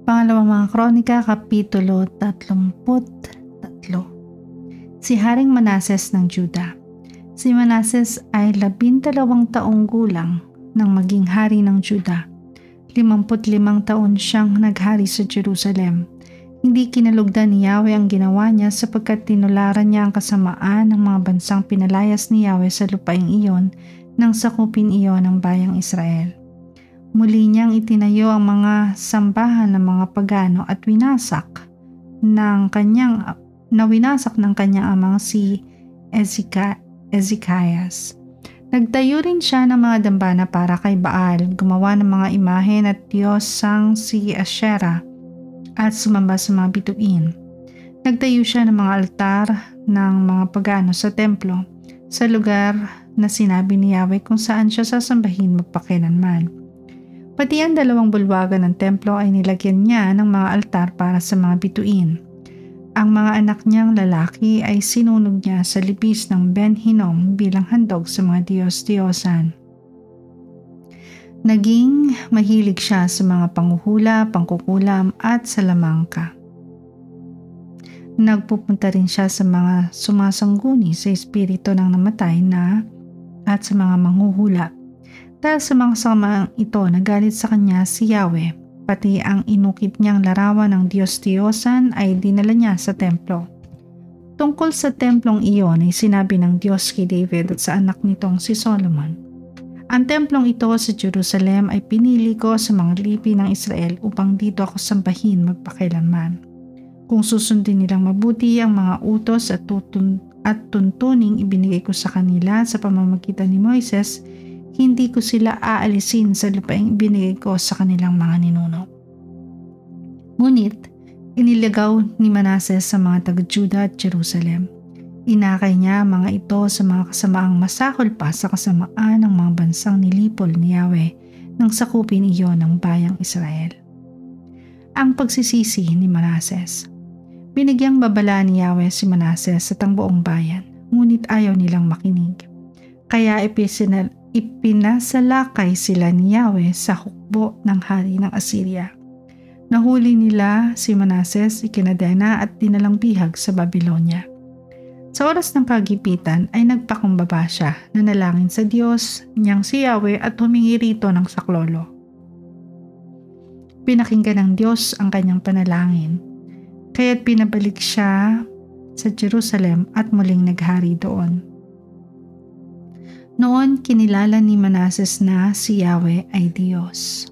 Pangalawang mga Kronika, Kapitulo 33. Si Haring Manases ng Juda. Si Manases ay 12 taong gulang nang maging hari ng Juda. 55 taon siyang naghari sa Jerusalem. Hindi kinalugdan ni Yahweh ang ginawa niya sapagkat tinularan niya ang kasamaan ng mga bansang pinalayas ni Yahweh sa lupaing iyon nang sakupin iyon ng bayang Israel. Muli niyang itinayo ang mga sambahan ng mga pagano at winasak ng kanyang amang si Ezekias. Nagtayo rin siya ng mga dambana para kay Baal, gumawa ng mga imahen at diyosang si Asherah at sumamba sa mga bituin. Nagtayo siya ng mga altar ng mga pagano sa templo, sa lugar na sinabi ni Yahweh kung saan siya sasambahin magpakailanman. Pati ang 2 bulwagan ng templo ay nilagyan niya ng mga altar para sa mga bituin. Ang mga anak niyang lalaki ay sinunog niya sa libis ng Ben Hinnom bilang handog sa mga diyos-diyosan. Naging mahilig siya sa mga panghuhula, pangkukulam at salamangka. Nagpupunta rin siya sa mga sumasangguni sa espiritu ng namatay na at sa mga manghuhula. Dahil sa mga kasamaang ito, nagalit sa kanya si Yahweh, pati ang inukit niyang larawan ng Diyos-Diyosan ay dinala niya sa templo. Tungkol sa templong iyon ay sinabi ng Diyos kay David at sa anak nitong si Solomon, "Ang templong ito sa Jerusalem ay pinili ko sa mga lipi ng Israel upang dito ako sambahin magpakailanman. Kung susundin nilang mabuti ang mga utos at tuntuning ibinigay ko sa kanila sa pamamagitan ni Moises, hindi ko sila aalisin sa lupaing ibinigay ko sa kanilang mga ninuno." Ngunit, inilagaw ni Manases sa mga taga-Juda at Jerusalem. Inakay niya mga ito sa mga kasamaang masahol pa sa kasamaan ng mga bansang nilipol ni Yahweh nang sakupin iyon ng bayang Israel. Ang pagsisisi ni Manases. Binigyang babala ni Yahweh si Manases at ang buong bayan, ngunit ayaw nilang makinig. Kaya ipinasalakay sila ni Yahweh sa hukbo ng hari ng Assyria. Nahuli nila si Manases, ikinadena at dinalang bihag sa Babylonia. Sa oras ng kagipitan ay nagpakumbaba siya, nanalangin sa Diyos niyang si Yahweh at humingi rito ng saklolo. Pinakinggan ng Diyos ang kanyang panalangin, kaya't pinabalik siya sa Jerusalem at muling naghari doon. Noon kinilala ni Manases na si Yahweh ay Diyos.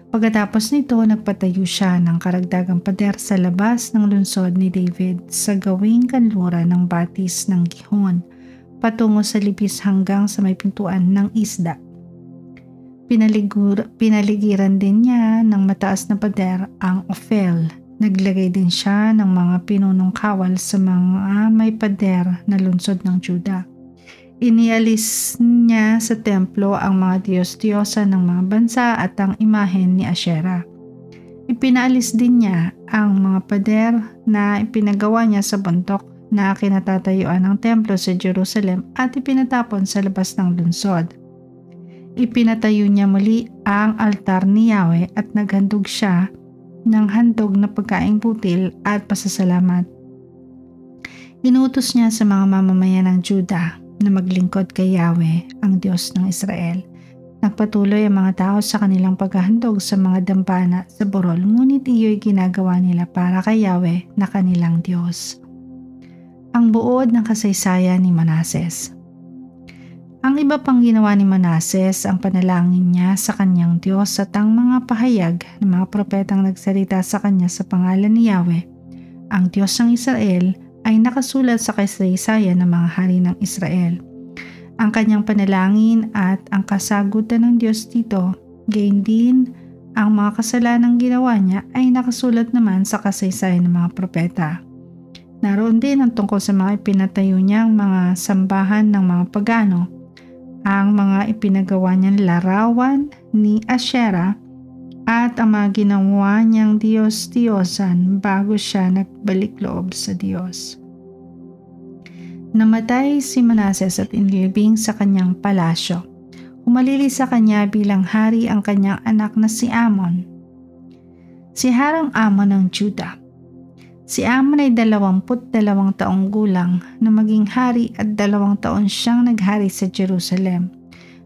Pagkatapos nito, nagpatayo siya ng karagdagang pader sa labas ng lungsod ni David sa gawing kanluran ng batis ng Gihon, patungo sa libis hanggang sa may pintuan ng isda. Pinaligiran din niya ng mataas na pader ang Ophel. Naglagay din siya ng mga pinunong kawal sa mga may pader na lungsod ng Juda. Inialis niya sa templo ang mga diyos-diyosan ng mga bansa at ang imahen ni Asherah. Ipinaalis din niya ang mga pader na ipinagawa niya sa bundok na kinatatayuan ng templo sa Jerusalem at ipinatapon sa labas ng lungsod. Ipinatayo niya muli ang altar ni Yahweh at naghandog siya ng handog na pagkaing butil at pasasalamat. Inutos niya sa mga mamamayan ng Juda na maglingkod kay Yahweh, ang Diyos ng Israel. Nagpatuloy ang mga tao sa kanilang paghahandog sa mga dambana sa burol, ngunit iyo'y ginagawa nila para kay Yahweh na kanilang Diyos. Ang buod ng kasaysayan ni Manases. Ang iba pang ginawa ni Manases, ang panalangin niya sa kanyang Diyos at ang mga pahayag ng mga propetang nagsalita sa kanya sa pangalan ni Yahweh, ang Diyos ng Israel, ay nakasulat sa kasaysayan ng mga hari ng Israel. Ang kanyang panalangin at ang kasagutan ng Diyos dito, gayon din ang mga kasalanang ginawa niya ay nakasulat naman sa kasaysayan ng mga propeta. Naroon din ang tungkol sa mga ipinatayo niyang mga sambahan ng mga pagano, ang mga ipinagawa niyang larawan ni Asherah at ang mga ginawa niyang Diyos-Diyosan bago siya nagbalik loob sa Diyos. Namatay si Manases at inilibing sa kanyang palasyo. Humalili sa kanya bilang hari ang kanyang anak na si Amon. Si Harang Amon ng Juda. Si Amon ay 22 taong gulang na maging hari at 2 taon siyang naghari sa Jerusalem.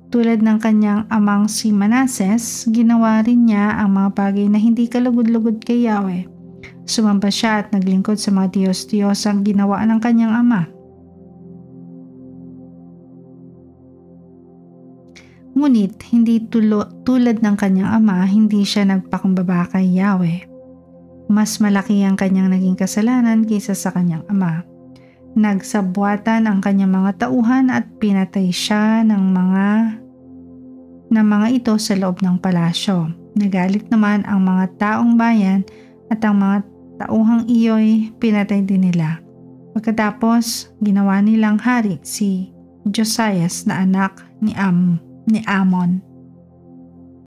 Tulad ng kanyang amang si Manases, ginawa rin niya ang mga bagay na hindi kalugod-lugod kay Yahweh. Sumamba siya at naglingkod sa mga Diyos-Diyos ang ginawa ng kanyang ama. Ngunit hindi tulad ng kanyang ama, hindi siya nagpakumbaba kay Yahweh. Mas malaki ang kanyang naging kasalanan kaysa sa kanyang ama. Nagsabwatan ang kanyang mga tauhan at pinatay siya ng mga ito sa loob ng palasyo. Nagalit naman ang mga taong bayan at ang mga tauhang iyo'y pinatay din nila. Pagkatapos, ginawa nilang hari si Josias na anak ni Amon.